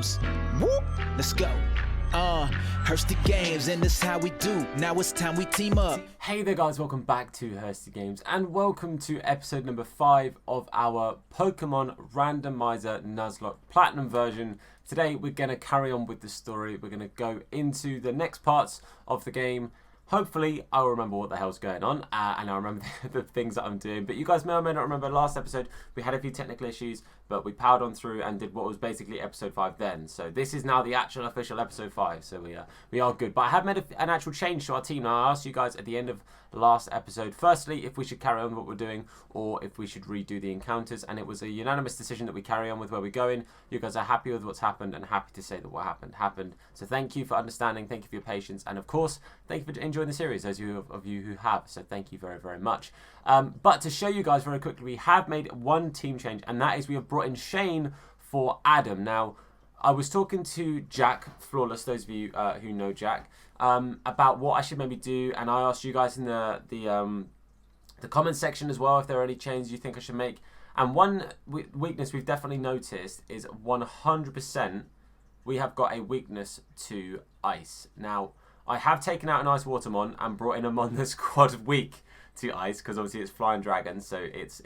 games. Whoop, let's go. Hursty Games, and this how we do. Now it's time we team up. Hey there guys, welcome back to Hursty Games and welcome to episode number 5 of our Pokemon Randomizer Nuzlocke Platinum version. Today we're going to carry on with the story. We're going to go into the next parts of the game. Hopefully I'll remember what the hell's going on and I'll remember the things that I'm doing. But you guys may or may not remember last episode we had a few technical issues, but we powered on through and did what was basically episode 5 then. So this is now the actual official episode 5, so we are good. But I have made an actual change to our team. Now I asked you guys at the end of last episode, firstly, if we should carry on what we're doing or if we should redo the encounters, and it was a unanimous decision that we carry on with where we're going. You guys are happy with what's happened and happy to say that what happened. So thank you for understanding, thank you for your patience, and of course thank you for enjoying the series, those of you who have. So thank you very, very much. But to show you guys very quickly, we have made one team change, and that is we have brought in Shane for Adam. Now, I was talking to Jack Flawless, those of you who know Jack, about what I should maybe do, and I asked you guys in the comment section as well if there are any changes you think I should make. And one weakness we've definitely noticed is 100% we have got a weakness to ice. Now, I have taken out an Ice Watermon and brought in a Mon that's quad weak to ice, because obviously it's Flying Dragon, so it's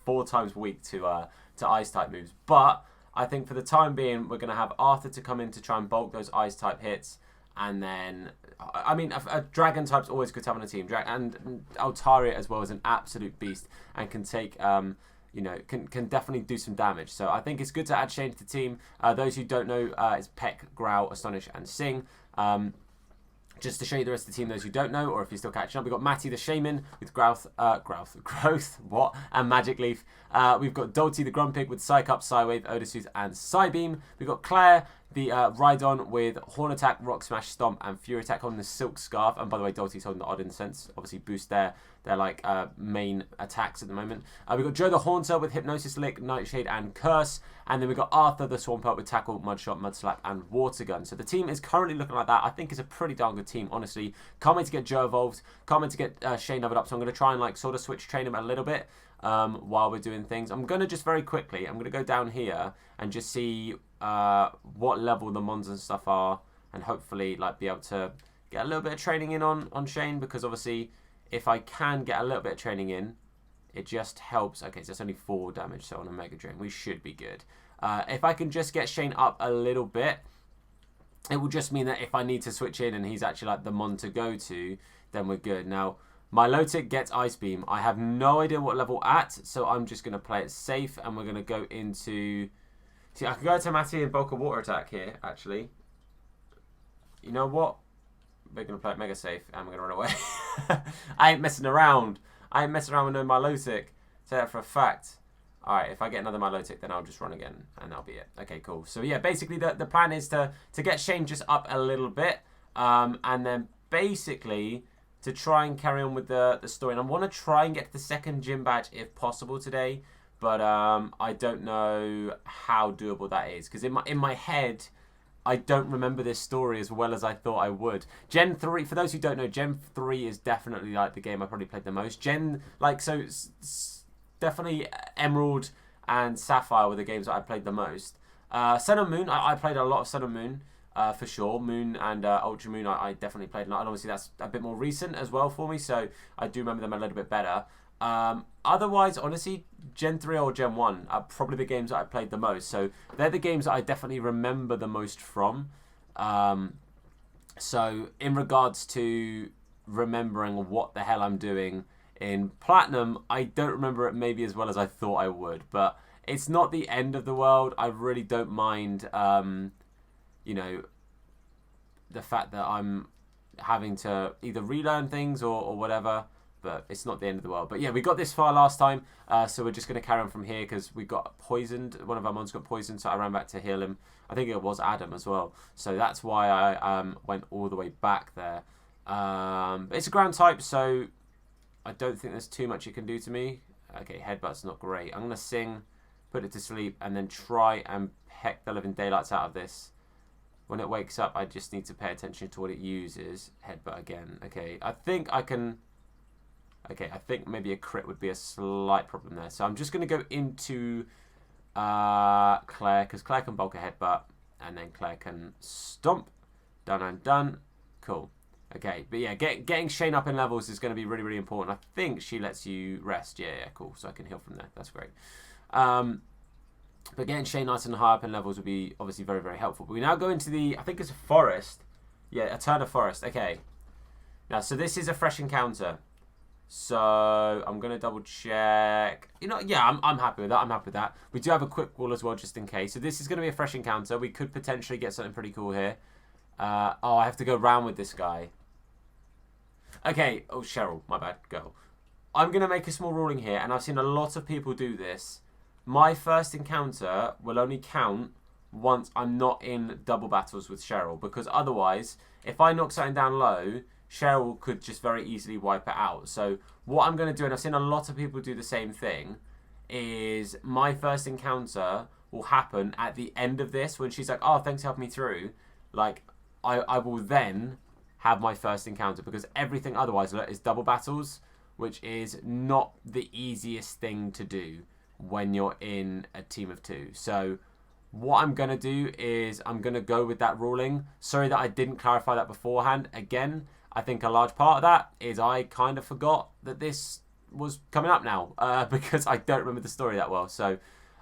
4 times weak to ice type moves. But I think for the time being, we're going to have Arthur to come in to try and bulk those ice type hits, and then I mean a dragon type's always good to have on a team. And Altaria as well is an absolute beast and can take you know, can definitely do some damage. So I think it's good to add Shane to the team. Those who don't know, it's Peck, Growl, Astonish, and Sing. Just to show you the rest of the team, those who don't know, or if you're still catching up, we've got Matty the Shaman with Growth, and Magic Leaf. We've got Dolty the Grumpig with Psych Up, Psywave, Odysseus, and Psybeam. We've got Claire the Rhydon with Horn Attack, Rock Smash, Stomp, and Fury Attack holding the Silk Scarf. And by the way, Dolty's holding the Odd Incense. Obviously boost their like main attacks at the moment. We've got Joe the Haunter with Hypnosis, Lick, Nightshade, and Curse. And then we've got Arthur the Swampert with Tackle, Mudshot, Mudslap, and Water Gun. So the team is currently looking like that. I think it's a pretty darn good team, honestly. Can't wait to get Joe evolved. Can't wait to get Shane leveled up. So I'm going to try and like sort of switch train him a little bit while we're doing things. I'm going to just very quickly, I'm going to go down here and just see what level the Mons and stuff are, and hopefully like be able to get a little bit of training in on Shane, because obviously if I can get a little bit of training in, it just helps. Okay, so it's only 4 damage, so on a Mega Drain we should be good. If I can just get Shane up a little bit, it will just mean that if I need to switch in and he's actually like the Mon to go to, then we're good. Now, Milotic gets Ice Beam. I have no idea what level at, so I'm just going to play it safe, and we're going to go into... See, I can go to Matty and bulk a Water Attack here, actually. You know what? We're going to play it mega safe, and we're going to run away. I ain't messing around. I ain't messing around with no Milotic. Say that for a fact. Alright, if I get another Milotic, then I'll just run again, and that'll be it. Okay, cool. So yeah, basically the plan is to get Shane just up a little bit, and then basically to try and carry on with the story. And I want to try and get to the 2nd gym badge if possible today, but I don't know how doable that is, because in my head, I don't remember this story as well as I thought I would. Gen 3, for those who don't know, Gen 3 is definitely like the game I probably played the most. Definitely Emerald and Sapphire were the games that I played the most. Sun and Moon, I played a lot of Sun and Moon, for sure. Moon and Ultra Moon, I definitely played. And obviously that's a bit more recent as well for me, so I do remember them a little bit better. Otherwise, honestly, Gen 3 or Gen 1 are probably the games that I played the most. So they're the games that I definitely remember the most from. So in regards to remembering what the hell I'm doing in Platinum, I don't remember it maybe as well as I thought I would. But it's not the end of the world. I really don't mind, you know, the fact that I'm having to either relearn things or whatever. But it's not the end of the world. But yeah, we got this far last time, so we're just going to carry on from here because we got poisoned. One of our Mons got poisoned, so I ran back to heal him. I think it was Adam as well. So that's why I went all the way back there. It's a ground type, so I don't think there's too much it can do to me. Okay, Headbutt's not great. I'm going to Sing, put it to sleep, and then try and peck the living daylights out of this. When it wakes up, I just need to pay attention to what it uses. Headbutt again. Okay, I think I can... Okay, I think maybe a crit would be a slight problem there. So I'm just going to go into Claire, because Claire can bulk a Headbutt. and then Claire can stomp. Done and done. Cool. Okay, but yeah, getting Shane up in levels is going to be really, really important. I think she lets you rest. Yeah, cool. So I can heal from there. That's great. But getting Shane nice and high up in levels would be obviously very, very helpful. But we now go into the, I think it's a forest. Yeah, a turn of forest. Okay. Now, so this is a fresh encounter. So I'm going to double check. You know, yeah, I'm happy with that. I'm happy with that. We do have a quick wall as well, just in case. So this is going to be a fresh encounter. We could potentially get something pretty cool here. Oh, I have to go round with this guy. Okay. Oh, Cheryl. My bad. Go. I'm going to make a small ruling here, and I've seen a lot of people do this. My first encounter will only count once I'm not in double battles with Cheryl, because otherwise, if I knock something down low, Cheryl could just very easily wipe it out. So what I'm going to do, and I've seen a lot of people do the same thing, is my first encounter will happen at the end of this when she's like, oh, thanks for helping me through. Like, I will then have my first encounter, because everything otherwise is double battles, which is not the easiest thing to do when you're in a team of two. So what I'm going to do is I'm going to go with that ruling. Sorry that I didn't clarify that beforehand. Again, I think a large part of that is I kind of forgot that this was coming up now because I don't remember the story that well. So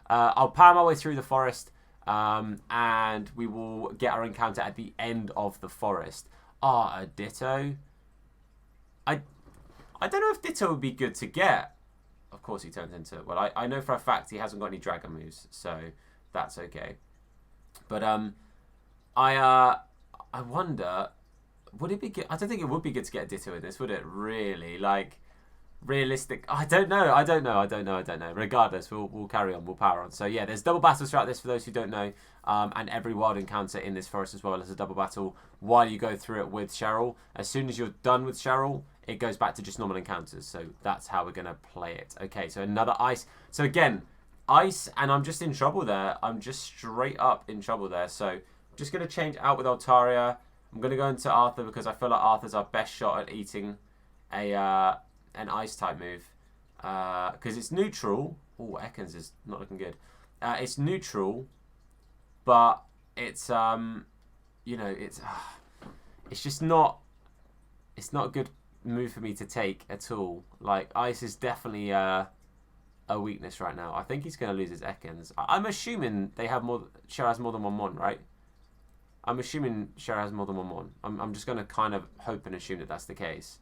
I'll power my way through the forest and we will get our encounter at the end of the forest. A Ditto. I don't know if Ditto would be good to get. Of course he turns into... Well, I know for a fact he hasn't got any dragon moves, so that's okay. But I wonder... Would it be good? I don't think it would be good to get a Ditto in this, would it? Really? Like, realistic... I don't know. Regardless, we'll carry on. We'll power on. So, yeah, there's double battles throughout this for those who don't know. And every wild encounter in this forest as well is a double battle while you go through it with Cheryl. As soon as you're done with Cheryl, it goes back to just normal encounters. So that's how we're going to play it. Okay, so another ice. So again, ice, and I'm just in trouble there. I'm just straight up in trouble there. So I'm just going to change out with Altaria. I'm going to go into Arthur because I feel like Arthur's our best shot at eating an ice type move. Because it's neutral. Oh, Ekans is not looking good. It's neutral, but it's, you know, it's just not, it's not a good move for me to take at all. Like, ice is definitely a weakness right now. I think he's going to lose his Ekans. I'm assuming they have more, Cheryl has more than 1/1, right? I'm assuming Cheryl has more than 1/1. I'm just going to kind of hope and assume that that's the case.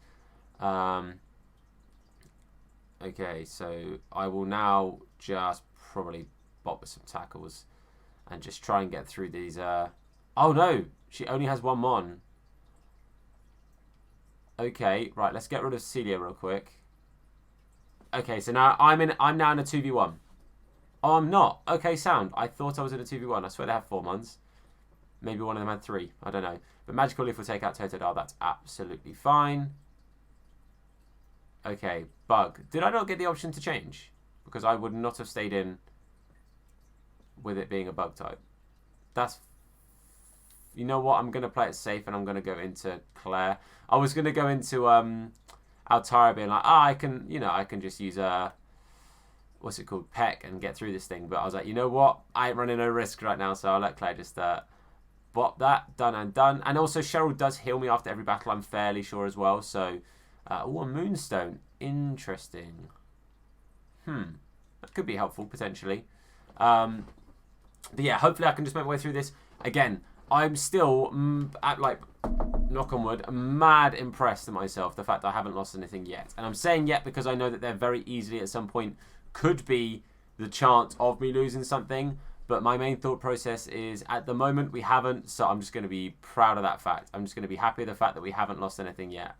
Okay, so I will now just probably bop with some tackles and just try and get through these. Oh no, she only has 1 Mon. Okay, right, let's get rid of Celia real quick. Okay, so now I'm now in a 2v1. Oh, I'm not. Okay, sound. I thought I was in a 2v1. I swear they have 4 Mons. Maybe one of them had 3. I don't know. But Magical Leaf will take out Totodile. That's absolutely fine. Okay, Bug. Did I not get the option to change? Because I would not have stayed in with it being a Bug type. That's... You know what? I'm going to play it safe and I'm going to go into Claire. I was going to go into Altara being like, I can, you know, I can just use what's it called? Peck and get through this thing. But I was like, you know what? I ain't running no risk right now, so I'll let Claire just bop that. Done and done. And also Cheryl does heal me after every battle, I'm fairly sure as well. So, oh, a Moonstone. Interesting. That could be helpful, potentially. But yeah, hopefully I can just make my way through this. Again, I'm still, like, knock on wood, mad impressed at myself, the fact that I haven't lost anything yet. And I'm saying yet because I know that there very easily at some point could be the chance of me losing something. But my main thought process is, at the moment, we haven't. So I'm just going to be proud of that fact. I'm just going to be happy with the fact that we haven't lost anything yet.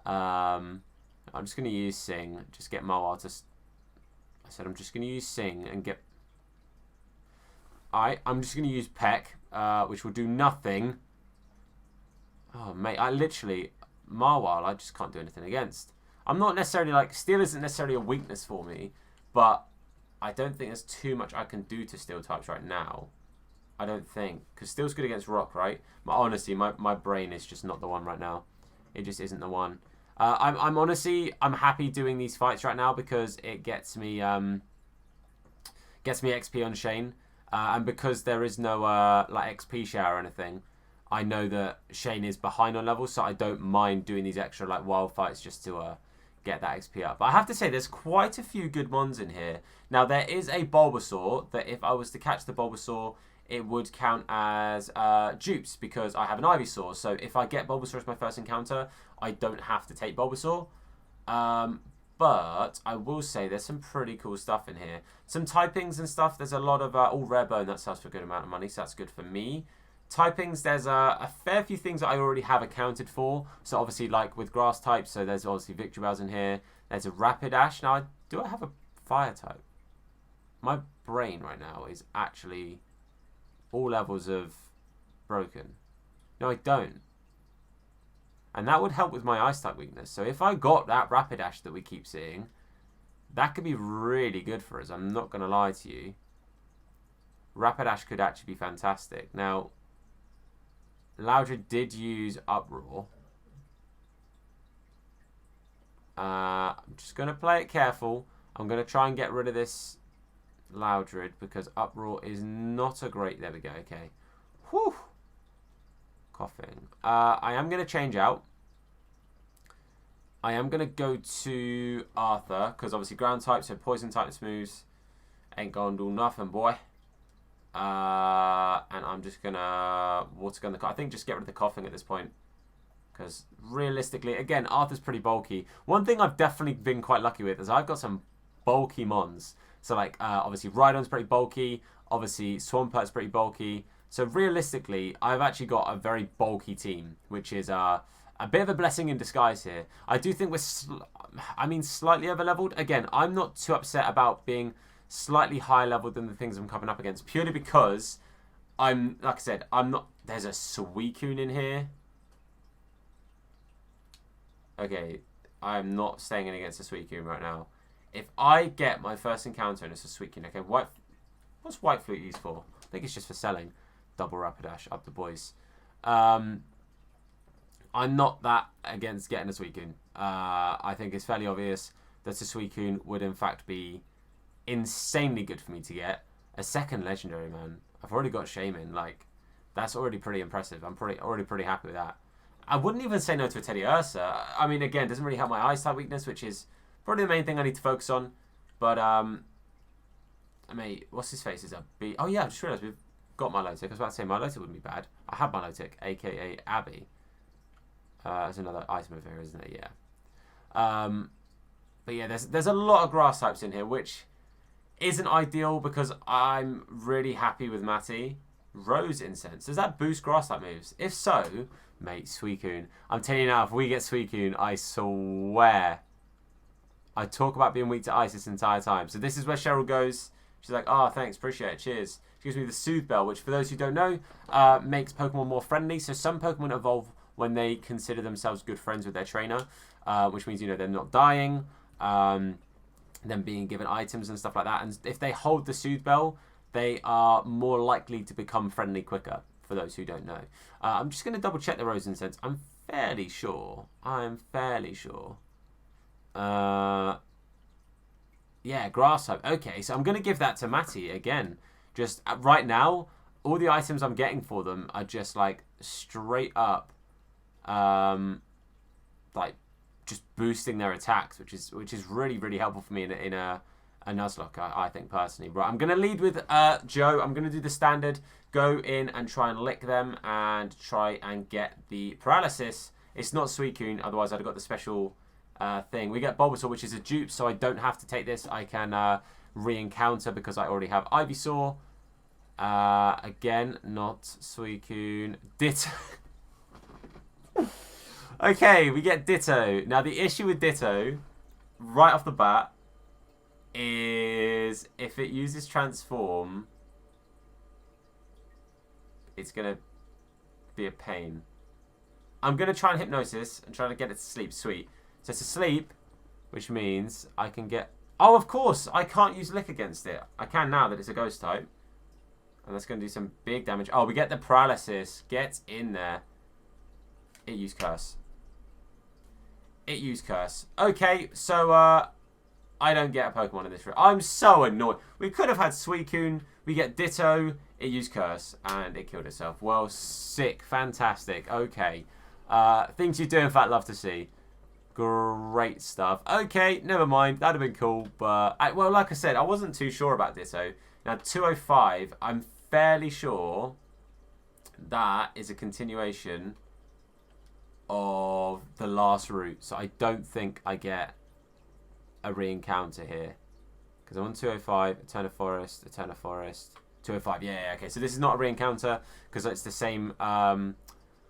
I'm just going to use Sing. Just get Moa to... I said I'm just going to use Sing and get... Alright, I'm just going to use Peck, which will do nothing. Oh, mate, I literally... Marwile, I just can't do anything against. I'm not necessarily, like... Steel isn't necessarily a weakness for me, but I don't think there's too much I can do to Steel types right now. I don't think. Because Steel's good against Rock, right? But honestly, my brain is just not the one right now. It just isn't the one. I'm honestly... I'm happy doing these fights right now because it gets me XP on Shane. And because there is no like XP share or anything, I know that Shane is behind on levels, so I don't mind doing these extra like wild fights just to get that XP up. But I have to say, there's quite a few good ones in here. Now, there is a Bulbasaur that if I was to catch the Bulbasaur, it would count as dupes because I have an Ivysaur. So if I get Bulbasaur as my first encounter, I don't have to take Bulbasaur. But I will say there's some pretty cool stuff in here. Some typings and stuff. There's a lot of all rare bone. That sells for a good amount of money, so that's good for me. Typings, there's a fair few things that I already have accounted for. So obviously, like with grass types, so there's obviously Victreebels in here. There's a Rapidash. Now, do I have a fire type? My brain right now is actually all levels of broken. No, I don't. And that would help with my ice type weakness. So if I got that Rapidash that we keep seeing, that could be really good for us. I'm not going to lie to you. Rapidash could actually be fantastic. Now, Loudred did use Uproar. I'm just going to play it careful. I'm going to try and get rid of this Loudred because Uproar is not a great... There we go, okay. Whew. Coughing. I am going to change out. I am going to go to Arthur because obviously ground type, so poison type moves ain't going to do nothing, boy. And I'm just going to water gun the... I think just get rid of the coughing at this point. Because realistically, again, Arthur's pretty bulky. One thing I've definitely been quite lucky with is I've got some bulky mons. So like, obviously Rhydon's pretty bulky. Obviously Swampurt's pretty bulky. So realistically, I've actually got a very bulky team, which is a bit of a blessing in disguise here. I do think we're, slightly over-leveled. Again, I'm not too upset about being slightly higher leveled than the things I'm coming up against, purely because like I said, I'm not... There's a Suicune in here. Okay, I'm not staying in against a Suicune right now. If I get my first encounter and it's a Suicune, okay, what's White Flute used for? I think it's just for selling. Double Rapidash, up the boys. I'm not that against getting a Suicune. I think it's fairly obvious that a Suicune would in fact be insanely good for me to get. A second legendary, man. I've already got Shaman. Like, that's already pretty impressive. I'm already pretty happy with that. I wouldn't even say no to a Teddy Ursa. I mean, again, doesn't really help my ice type weakness, which is probably the main thing I need to focus on. But, mate, what's his face? Is a B. Oh, yeah, I just realised we've got Milotic. I was about to say Milotic wouldn't be bad. I have Milotic, a.k.a. Abby. There's another ice move here, isn't it? Yeah. But, yeah, there's a lot of grass types in here, which isn't ideal because I'm really happy with Matty. Rose Incense. Does that boost grass type moves? If so, mate, Suicune. I'm telling you now, if we get Suicune, I swear I talk about being weak to ice this entire time. So this is where Cheryl goes. She's like, oh, thanks, appreciate it, cheers. She gives me the Soothe Bell, which for those who don't know, makes Pokemon more friendly. So some Pokemon evolve when they consider themselves good friends with their trainer, which means, you know, they're not dying, them being given items and stuff like that. And if they hold the Soothe Bell, they are more likely to become friendly quicker, for those who don't know. I'm just going to double check the Rose Incense. I'm fairly sure. Yeah, grass type. Okay, so I'm going to give that to Matty again. Just right now, all the items I'm getting for them are just like straight up, like just boosting their attacks, which is really, really helpful for me in a Nuzlocke, I think personally. Right, I'm going to lead with Joe. I'm going to do the standard, go in and try and lick them and try and get the paralysis. It's not Suicune, otherwise I'd have got the special thing. We get Bulbasaur, which is a dupe, so I don't have to take this. I can re-encounter because I already have Ivysaur. Again, not Suicune. Ditto. Okay, we get Ditto. Now, the issue with Ditto, right off the bat, is if it uses Transform, it's going to be a pain. I'm going to try and Hypnosis and try to get it to sleep. Sweet. So it's asleep, which means I can get... Oh, of course, I can't use Lick against it. I can now that it's a Ghost type. And that's going to do some big damage. Oh, we get the Paralysis. Get in there. It used Curse. Okay, so I don't get a Pokemon in this room. I'm so annoyed. We could have had Suicune. We get Ditto. It used Curse, and it killed itself. Well, sick. Fantastic. Okay. Things you do, in fact, love to see. Great stuff. Okay, never mind. That'd have been cool. But, well, like I said, I wasn't too sure about Ditto. Now, 205, I'm fairly sure that is a continuation of the last route. So I don't think I get a re-encounter here. Because I'm on 205, Eterna Forest, 205. Yeah, okay. So this is not a re-encounter because it's the same,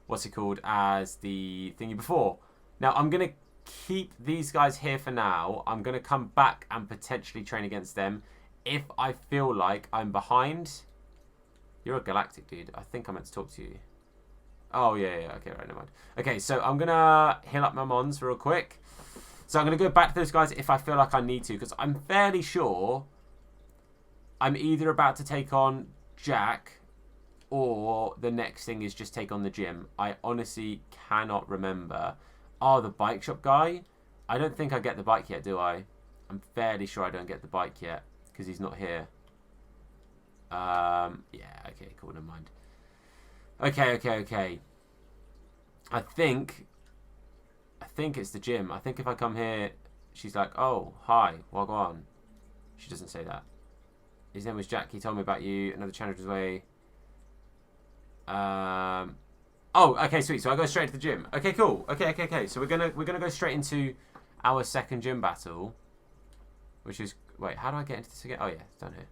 what's it called, as the thingy before. Now, I'm going to keep these guys here for now. I'm going to come back and potentially train against them if I feel like I'm behind. You're a galactic dude. I think I meant to talk to you. Oh, yeah. Okay, right, never mind. Okay, so I'm going to heal up my mons real quick. So I'm going to go back to those guys if I feel like I need to, because I'm fairly sure I'm either about to take on Jack or the next thing is just take on the gym. I honestly cannot remember. Oh, the bike shop guy? I don't think I get the bike yet, do I? I'm fairly sure I don't get the bike yet because he's not here. Yeah, okay, cool, never mind. Okay. I think it's the gym. I think if I come here, she's like, oh, hi, wagwan. She doesn't say that. His name was Jack. He told me about you. Another challenge was away. Oh, okay, sweet. So I go straight to the gym. Okay, cool. Okay. So we're gonna go straight into our second gym battle, which is wait. How do I get into this again? Oh yeah, it's down here.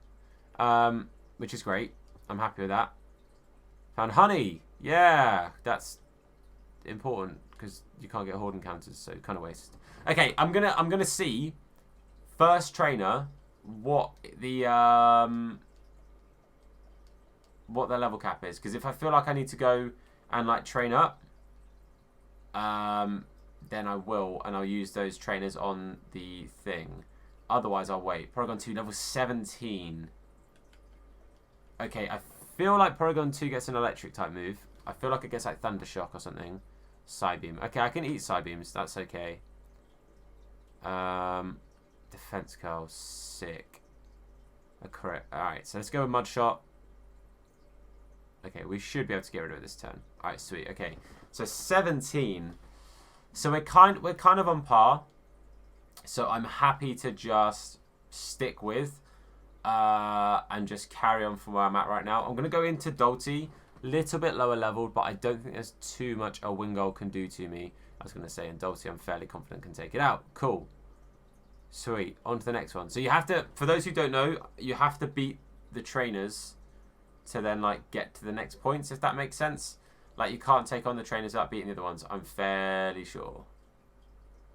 Which is great. I'm happy with that. Found honey. Yeah, that's important because you can't get horde encounters, so kind of waste. Okay, I'm gonna see first trainer what their level cap is, because if I feel like I need to go and like train up, then I will, and I'll use those trainers on the thing. Otherwise, I'll wait. Porygon 2 level 17. Okay, I feel like Porygon 2 gets an electric type move. I feel like it gets like Thunder Shock or something. Psybeam. Okay, I can eat Psybeams. That's okay. Defense curl. Sick. A crit. Alright, so let's go with Mud Shot. Okay, we should be able to get rid of it this turn. Alright, sweet. Okay, so 17. So we're kind of on par. So I'm happy to just stick with and just carry on from where I'm at right now. I'm going to go into Dolty. Little bit lower leveled, but I don't think there's too much a Wingull can do to me. I was going to say, in Dolty, I'm fairly confident can take it out. Cool. Sweet. On to the next one. So you have to, for those who don't know, you have to beat the trainers to then, like, get to the next points, if that makes sense. Like, you can't take on the trainers without beating the other ones. I'm fairly sure.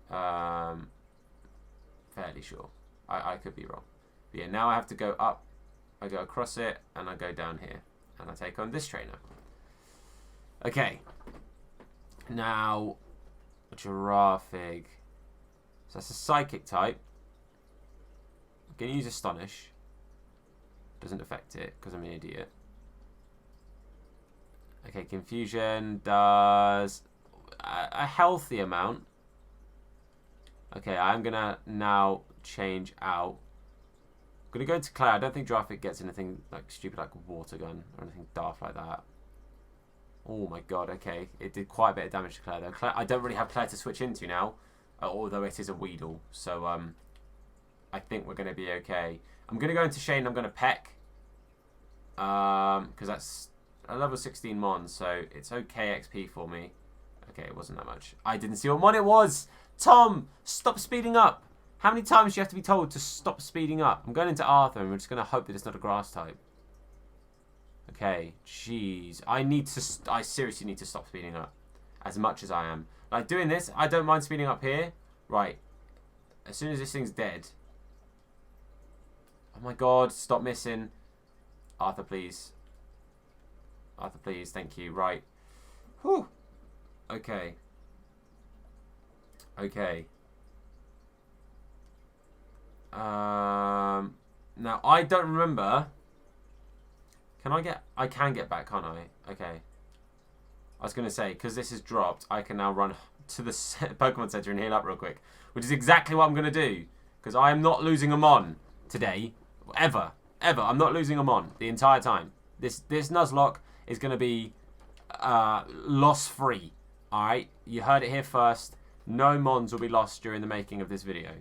Fairly sure. I could be wrong. But yeah, now I have to go up. I go across it, and I go down here. And I take on this trainer. Okay. Now, Giraffig. So that's a psychic type. I'm going to use Astonish. Doesn't affect it because I'm an idiot. Okay, Confusion does a healthy amount. Okay, I'm going to now change out. I'm going to go into Claire. I don't think Giraffig gets anything like stupid like Water Gun or anything daft like that. Oh my god, okay. It did quite a bit of damage to Claire though. Claire, I don't really have Claire to switch into now, although it is a Weedle. So I think we're going to be okay. I'm going to go into Shane. I'm going to Peck. Because that's a level 16 Mon, so it's okay XP for me. Okay, it wasn't that much. I didn't see what Mon it was! Tom! Stop speeding up! How many times do you have to be told to stop speeding up? I'm going into Arthur and we're just going to hope that it's not a grass type. Okay, jeez. I seriously need to stop speeding up. As much as I am. Like, doing this, I don't mind speeding up here. Right. As soon as this thing's dead. Oh my god, stop missing. Arthur, please. Arthur, please. Thank you. Right. Whew. Okay. Okay. Now, I don't remember. I can get back, can't I? Okay. I was going to say, because this is dropped, I can now run to the Pokemon Center and heal up real quick. Which is exactly what I'm going to do. Because I am not losing a Mon today. Ever. Ever. I'm not losing a Mon the entire time. This Nuzlocke is going to be loss-free. Alright? You heard it here first. No Mons will be lost during the making of this video.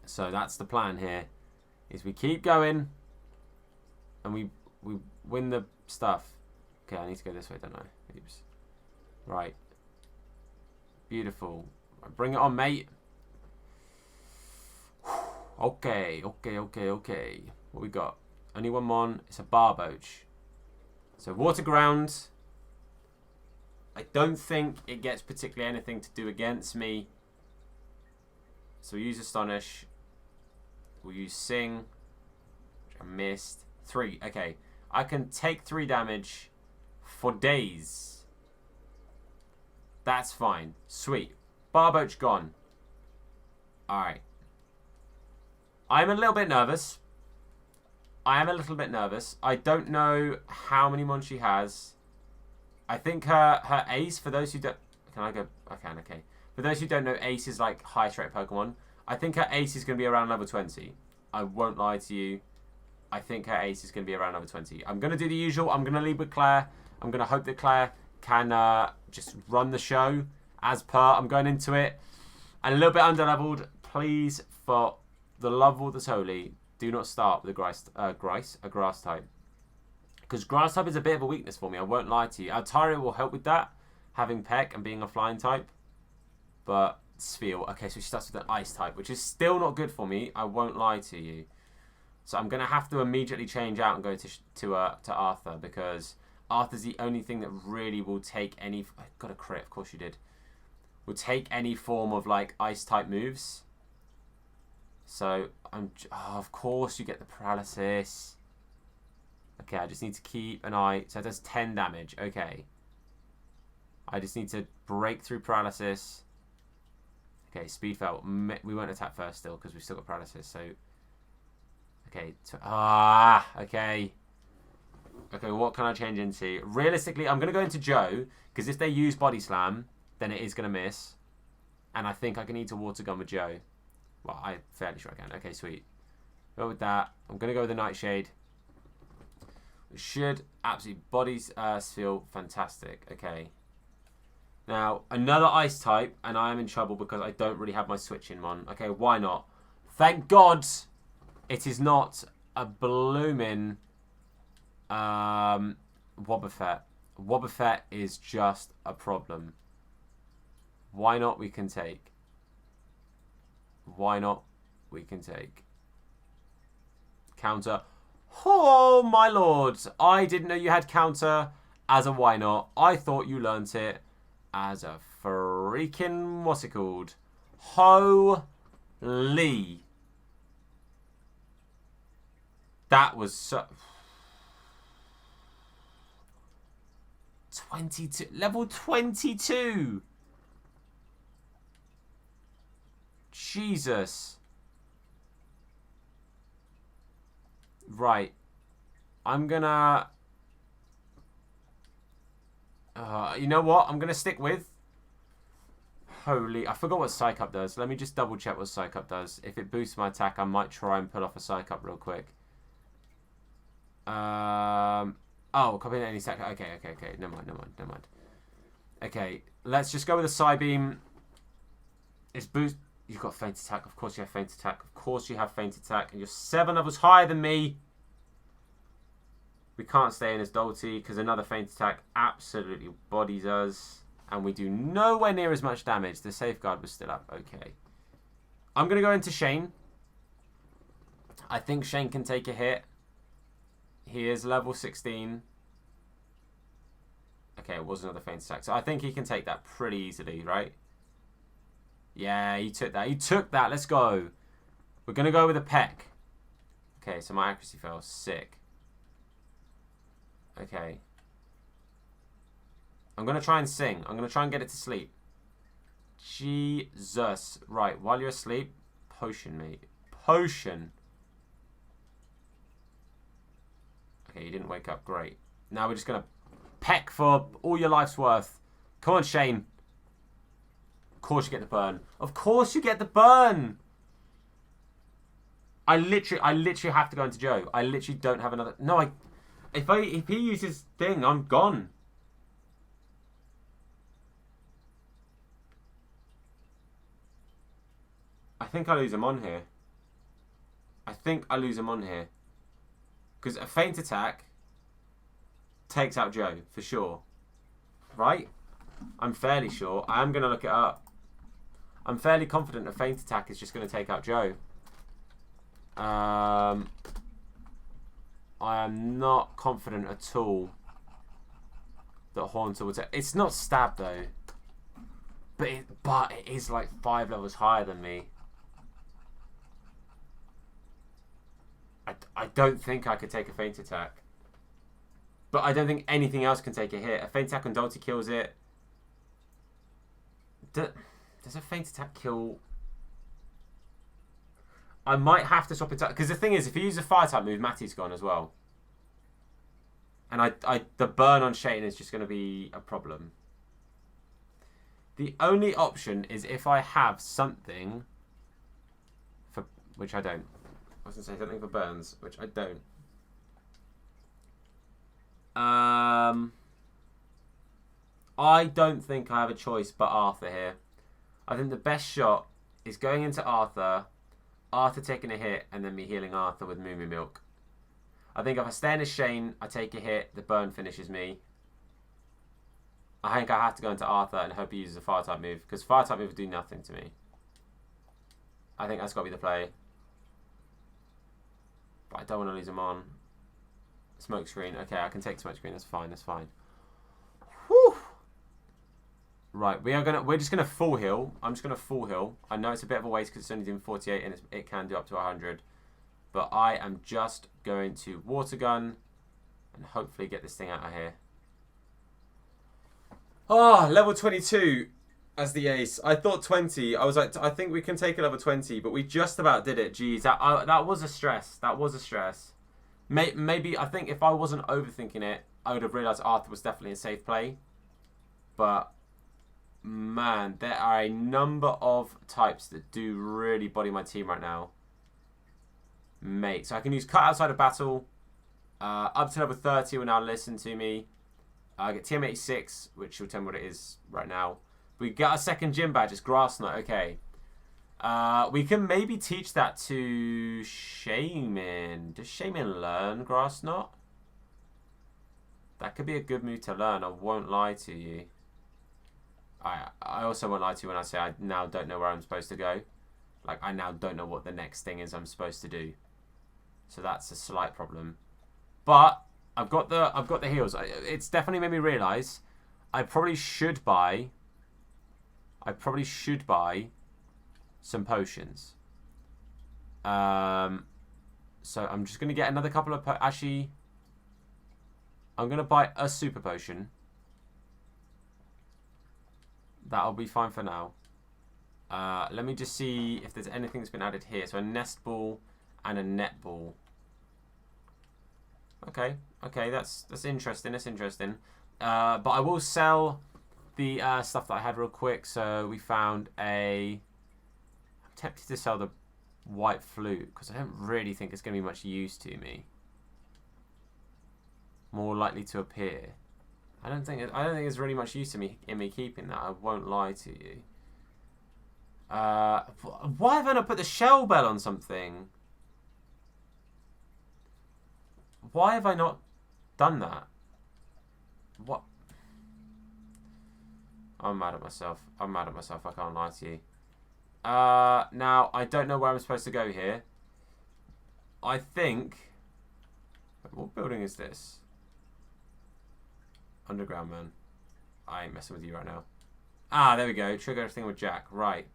So that's the plan here. Is we keep going. And we win the stuff. Okay, I need to go this way, don't I? Oops. Right. Beautiful. Bring it on, mate. Okay. What we got? Only one Mon. It's a Barboach. So water ground. I don't think it gets particularly anything to do against me. So we use Astonish. We'll use Sing. Which I missed. 3. Okay. I can take 3 damage for days. That's fine. Sweet. Barboach gone. Alright. I'm a little bit nervous. I don't know how many Mons she has. I think her ace, for those who don't... Can I go? I can, okay. For those who don't know, ace is like highest rate Pokemon. I think her ace is going to be around level 20. I won't lie to you. I think her ace is going to be around level 20. I'm going to do the usual. I'm going to lead with Claire. I'm going to hope that Claire can just run the show as per. I'm going into it. And a little bit under-leveled. Please, for the love of all that's holy, do not start with a grass type. Because grass type is a bit of a weakness for me. I won't lie to you. Altaria will help with that. Having Peck and being a flying type. But Spheal. Okay, so she starts with an ice type. Which is still not good for me. I won't lie to you. So I'm going to have to immediately change out and go to Arthur. Because Arthur's the only thing that really will take any... I got a crit. Of course you did. Will take any form of like ice type moves. So of course you get the paralysis. Okay, I just need to keep an eye. So it does 10 damage. Okay. I just need to break through paralysis. Okay, speed fell. We won't attack first still because we've still got paralysis. So okay. Okay. Okay, what can I change into? Realistically, I'm going to go into Joe because if they use Body Slam, then it is going to miss. And I think I can need to Water Gun with Joe. Well, I'm fairly sure I can. Okay, sweet. Go with that. I'm going to go with the Nightshade. It should absolutely bodies feel fantastic. Okay. Now, another Ice type, and I am in trouble because I don't really have my switch-in Mon. Okay, why not? Thank God it is not a blooming Wobbuffet. Wobbuffet is just a problem. Why not we can take? Why not we can take? Counter. Oh, my lord. I didn't know you had counter as a why not. I thought you learnt it as a freaking... What's it called? Holy. That was so... 22. Level 22. Jesus. Right. I'm gonna... you know what? I'm gonna stick with... Holy... I forgot what Psych Up does. Let me just double check what Psych Up does. If it boosts my attack, I might try and pull off a Psych Up real quick. Oh, copy any attack. Okay. Never mind. Okay, let's just go with a Psybeam. It's boost... You've got Feint Attack. Of course you have Feint Attack. Of course you have Feint Attack. And you're 7 levels higher than me. We can't stay in as Dolty because another Feint Attack absolutely bodies us. And we do nowhere near as much damage. The Safeguard was still up. Okay. I'm going to go into Shane. I think Shane can take a hit. He is level 16. Okay, it was another Feint Attack. So I think he can take that pretty easily, right? Yeah, he took that. He took that. Let's go. We're going to go with a Peck. Okay, so my accuracy fell. Sick. Okay. I'm going to try and sing. I'm going to try and get it to sleep. Jesus. Right, while you're asleep, potion me. Potion. Okay, you didn't wake up. Great. Now we're just going to Peck for all your life's worth. Come on, Shane. course you get the burn. Of course you get the burn. I literally have to go into Joe. I literally don't have another. No, if he uses thing, I'm gone. I think I lose him on here. Because a feint attack takes out Joe for sure. Right? I'm fairly sure. I am going to look it up. I'm fairly confident a feint attack is just going to take out Joe. I am not confident at all that Haunter would take. It's not stab though. But it is like 5 levels higher than me. I don't think I could take a feint attack. But I don't think anything else can take a hit. A feint attack on Dolty kills it. Does a feint attack kill... I might have to swap it out. Because the thing is, if you use a fire type move, Matty's gone as well. And the burn on Shane is just going to be a problem. The only option is if I have something... for which I don't. I was going to say something for burns, which I don't. I don't think I have a choice but Arthur here. I think the best shot is going into Arthur taking a hit, and then me healing Arthur with Moo Moo Milk. I think if I stay in a Shane, I take a hit, the burn finishes me. I think I have to go into Arthur and hope he uses a fire type move, because fire type moves do nothing to me. I think that's got to be the play. But I don't want to lose him on. Smokescreen. Okay, I can take smokescreen. That's fine. That's fine. Whew. Right, we're just gonna full heal. I'm just gonna full heal. I know it's a bit of a waste because it's only doing 48 and it can do up to 100. But I am just going to water gun and hopefully get this thing out of here. Oh, level 22 as the ace. I thought 20. I was like, I think we can take a level 20, but we just about did it. Jeez, that was a stress. That was a stress. Maybe, I think if I wasn't overthinking it, I would have realised Arthur was definitely a safe play. But, man, there are a number of types that do really body my team right now. Mate, so I can use Cut Outside of Battle. Up to level 30 will now listen to me. I get TM86, which will tell me what it is right now. We got a second gym badge. It's Grass Knot. Okay. We can maybe teach that to Shaman. Does Shaman learn Grass Knot? That could be a good move to learn. I won't lie to you. I also won't lie to you when I say I now don't know where I'm supposed to go. Like, I now don't know what the next thing is I'm supposed to do. So that's a slight problem. But I've got the heals. It's definitely made me realise I probably should buy some potions. So I'm just going to get another couple of... Actually, I'm going to buy a super potion. That'll be fine for now. Let me just see if there's anything that's been added here. So a nest ball and a net ball. Okay, that's interesting. That's interesting. But I will sell the stuff that I had real quick. So we found I'm tempted to sell the white flute because I don't really think it's going to be much use to me. More likely to appear. I don't think there's really much use to me in me keeping that. I won't lie to you. Why have I not put the shell bell on something? Why have I not done that? What? I'm mad at myself. I can't lie to you. Now, I don't know where I'm supposed to go here. I think... What building is this? Underground, man. I ain't messing with you right now. Ah, there we go. Trigger everything with Jack. Right.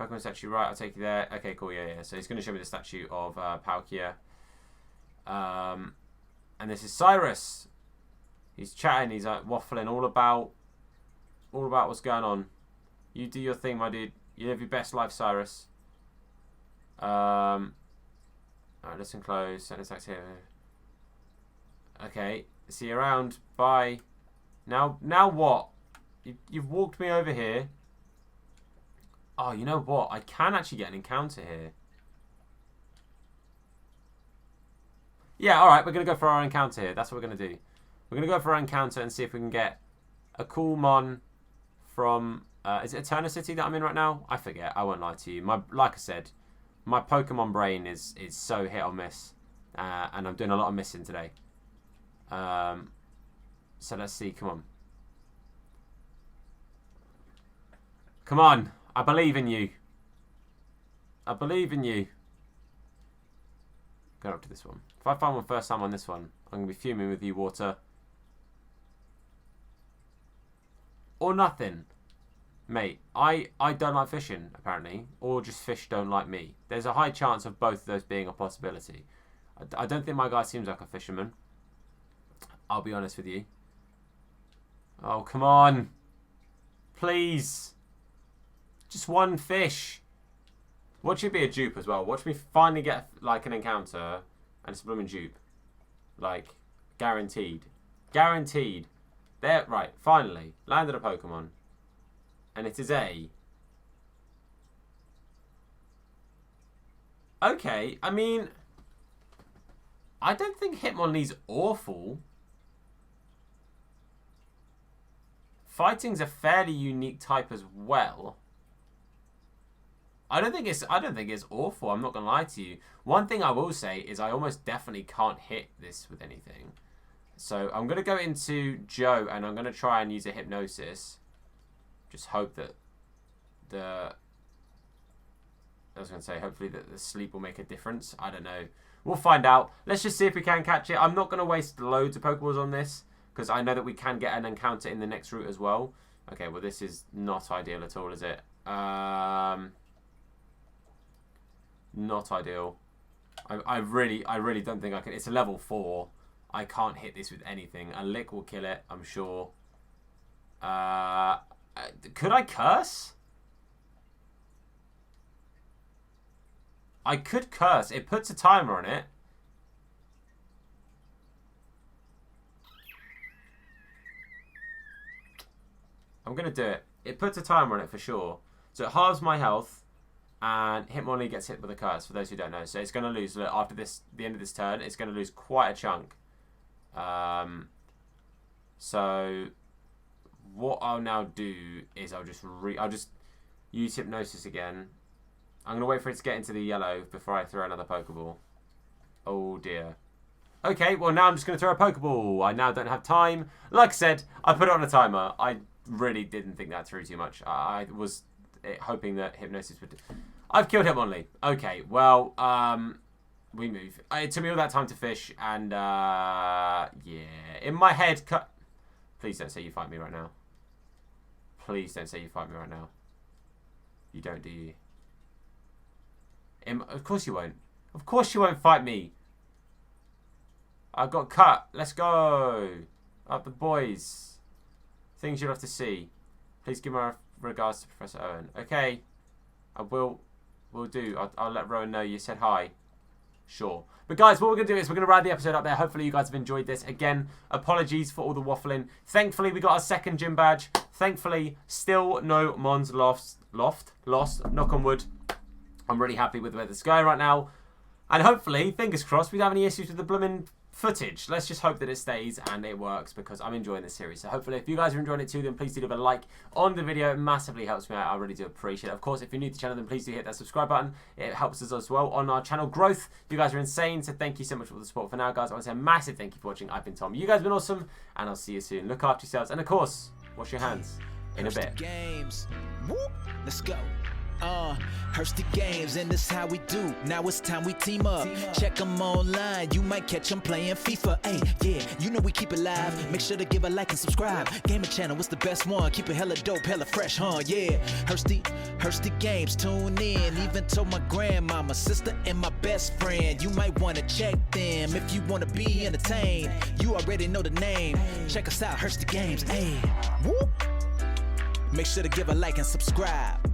Pokemon statue, right. I'll take you there. Okay, cool. Yeah. So he's going to show me the statue of Palkia. And this is Cyrus. He's chatting. He's like waffling all about what's going on. You do your thing, my dude. You live your best life, Cyrus. Alright, listen close. Send this active. Okay. See you around. Bye. Now what? You've walked me over here. Oh, you know what? I can actually get an encounter here. Yeah, alright, we're going to go for our encounter here. That's what we're going to do. We're going to go for our encounter and see if we can get a cool mon from... is it Eternal City that I'm in right now? I forget. I won't lie to you. Like I said, my Pokemon brain is so hit or miss. And I'm doing a lot of missing today. So let's see. Come on. Come on. I believe in you. I believe in you. Go up to this one. If I find one first time on this one, I'm going to be fuming with you, water. Or nothing. Mate, I don't like fishing, apparently. Or just fish don't like me. There's a high chance of both of those being a possibility. I don't think my guy seems like a fisherman. I'll be honest with you. Oh, come on. Please. Just one fish. Watch it be a dupe as well. Watch me finally get like an encounter and it's a blooming dupe. Like, guaranteed. Guaranteed. There, right, finally. Landed a Pokemon. And it is a... Okay, I mean... I don't think Hitmonlee's awful. Fighting's a fairly unique type as well. I don't think it's awful. I'm not gonna lie to you. One thing I will say is I almost definitely can't hit this with anything. So I'm gonna go into Joe and I'm gonna try and use a hypnosis. Just hope that hopefully that the sleep will make a difference. I don't know. We'll find out. Let's just see if we can catch it. I'm not gonna waste loads of Pokeballs on this because I know that we can get an encounter in the next route as well. Okay, well this is not ideal at all, is it? Not ideal. I really don't think I can. It's a level 4. I can't hit this with anything. A lick will kill it, I'm sure. Could I curse? I could curse. It puts a timer on it. I'm going to do it. It puts a timer on it for sure. So it halves my health. And Hitmonlee gets hit with a curse, for those who don't know. So it's going to lose, look, after the end of this turn, it's going to lose quite a chunk. So what I'll now do is I'll just use Hypnosis again. I'm going to wait for it to get into the yellow before I throw another Pokeball. Oh dear. Okay, well now I'm just going to throw a Pokeball. I now don't have time. Like I said, I put it on a timer. I really didn't think that through too much. I was hoping that Hypnosis would... I've killed Hitmonlee. Okay, well, we move. It took me all that time to fish, and, yeah. In my head... Please don't say you fight me right now. Please don't say you fight me right now. You don't, do you? Of course you won't. Of course you won't fight me. I got cut. Let's go. Up the boys. Things you'll have to see. Please give my regards to Professor Owen. Okay. I will do. I'll let Rowan know you said hi. Sure. But guys, what we're going to do is we're going to wrap the episode up there. Hopefully you guys have enjoyed this. Again, apologies for all the waffling. Thankfully, we got our second gym badge. Thankfully, still no Mons lost. Knock on wood. I'm really happy with the way this is going right now. And hopefully, fingers crossed, we don't have any issues with the blooming footage. Let's just hope that it stays and it works because I'm enjoying this series. So hopefully if you guys are enjoying it too, then please do leave a like on the video. It massively helps me out. I really do appreciate it. Of course, if you're new to the channel, then please do hit that subscribe button. It helps us as well on our channel growth. You guys are insane, so thank you so much for the support. For now, guys, I want to say a massive thank you for watching. I've been Tom. You guys have been awesome, and I'll see you soon. Look after yourselves, and of course, wash your hands in a bit. Games. Whoop. Let's go. Hursty Games, and this how we do. Now it's time we team up. Check them online, you might catch them playing FIFA. Hey, yeah, you know we keep it live. Make sure to give a like and subscribe. Gaming channel, what's the best one? Keep it hella dope, hella fresh, huh? Yeah, Hursty Games, tune in. Even told my grandmama, sister, and my best friend. You might want to check them if you want to be entertained. You already know the name. Check us out, Hursty Games. Hey, whoop. Make sure to give a like and subscribe.